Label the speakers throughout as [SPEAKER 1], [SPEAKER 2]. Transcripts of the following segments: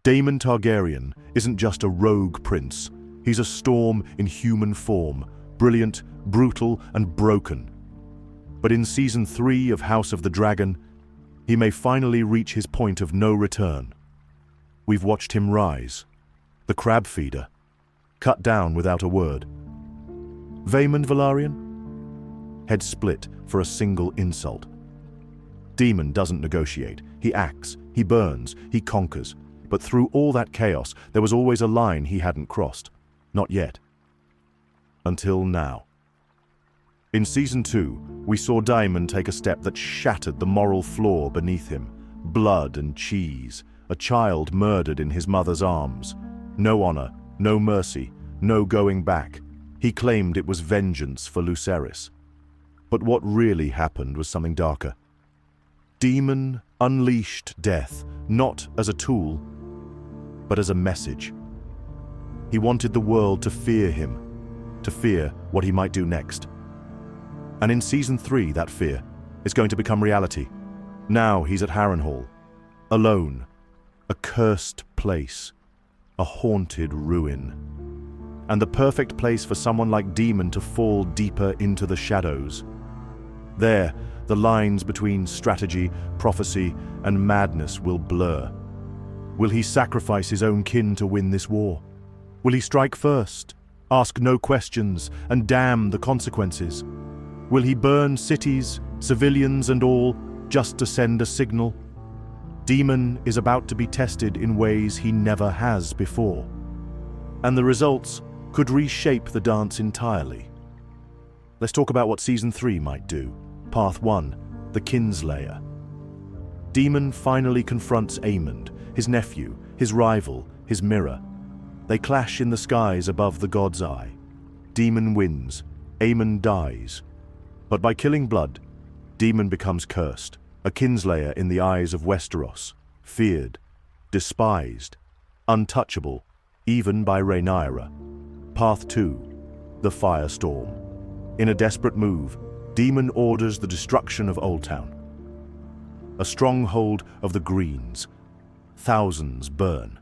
[SPEAKER 1] Daemon Targaryen isn't just a rogue prince. He's a storm in human form, brilliant, brutal, and broken. But in Season 3 of House of the Dragon, he may finally reach his point of no return. We've watched him rise, the crab feeder, cut down without a word. Aemond Velaryon? Head split for a single insult. Daemon doesn't negotiate. He acts, he burns, he conquers. But through all that chaos, there was always a line he hadn't crossed. Not yet. Until now. In Season 2, we saw Daemon take a step that shattered the moral floor beneath him. Blood and cheese, a child murdered in his mother's arms. No honor, no mercy, no going back. He claimed it was vengeance for Lucerys. But what really happened was something darker. Daemon unleashed death, not as a tool, but as a message. He wanted the world to fear him, to fear what he might do next. And in Season 3, that fear is going to become reality. Now he's at Harrenhal, alone, a cursed place, a haunted ruin. And the perfect place for someone like Daemon to fall deeper into the shadows. There, the lines between strategy, prophecy, and madness will blur. Will he sacrifice his own kin to win this war? Will he strike first, ask no questions, and damn the consequences? Will he burn cities, civilians and all, just to send a signal? Daemon is about to be tested in ways he never has before. And the results could reshape the dance entirely. Let's talk about what Season 3 might do. Path 1, the Kinslayer. Daemon finally confronts Aemond, his nephew, his rival, his mirror. They clash in the skies above the God's Eye. Daemon wins, Aemond dies. But by killing blood, Daemon becomes cursed, a Kinslayer in the eyes of Westeros, feared, despised, untouchable, even by Rhaenyra. Path 2, the Firestorm. In a desperate move, Daemon orders the destruction of Oldtown, a stronghold of the Greens. Thousands burn.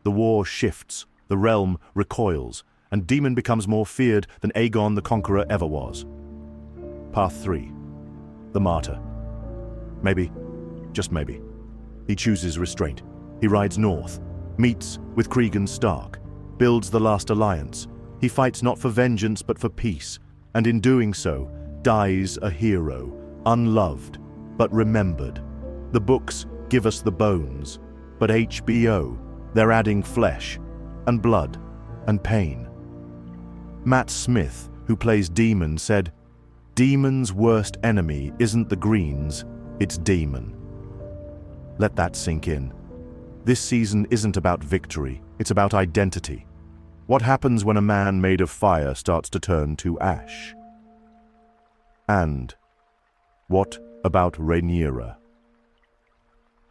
[SPEAKER 1] The war shifts, the realm recoils, and Daemon becomes more feared than Aegon the Conqueror ever was. Path 3, the Martyr. Maybe, just maybe, he chooses restraint. He rides north, meets with Cregan Stark, builds the last alliance. He fights not for vengeance but for peace, and in doing so, dies a hero, unloved, but remembered. The books give us the bones, but HBO, they're adding flesh, and blood, and pain. Matt Smith, who plays Daemon, said, "Daemon's worst enemy isn't the Greens, it's Daemon." Let that sink in. This season isn't about victory, it's about identity. What happens when a man made of fire starts to turn to ash? And what about Rhaenyra?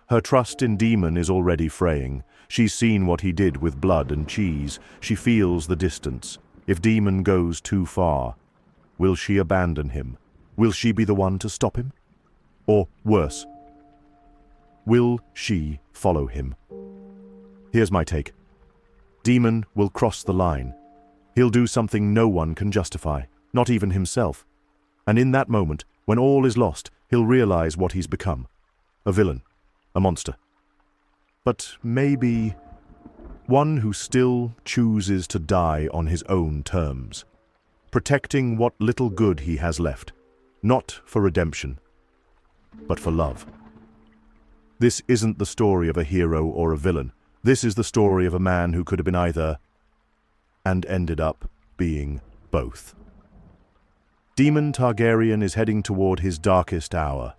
[SPEAKER 1] Her trust in Daemon is already fraying. She's seen what he did with blood and cheese. She feels the distance. If Daemon goes too far, will she abandon him? Will she be the one to stop him? Or worse, will she follow him? Here's my take. Daemon will cross the line. He'll do something no one can justify, not even himself. And in that moment, when all is lost, he'll realize what he's become. A villain, a monster. But maybe one who still chooses to die on his own terms, protecting what little good he has left, not for redemption, but for love. This isn't the story of a hero or a villain. This is the story of a man who could have been either, and ended up being both. Daemon Targaryen is heading toward his darkest hour,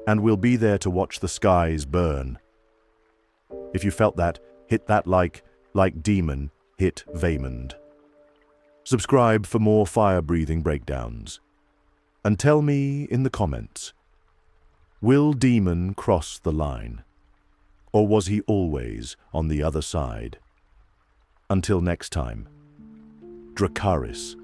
[SPEAKER 1] and we'll be there to watch the skies burn. If you felt that, hit that like Daemon hit Aemond. Subscribe for more fire-breathing breakdowns. And tell me in the comments, will Daemon cross the line? Or was he always on the other side? Until next time, Dracarys.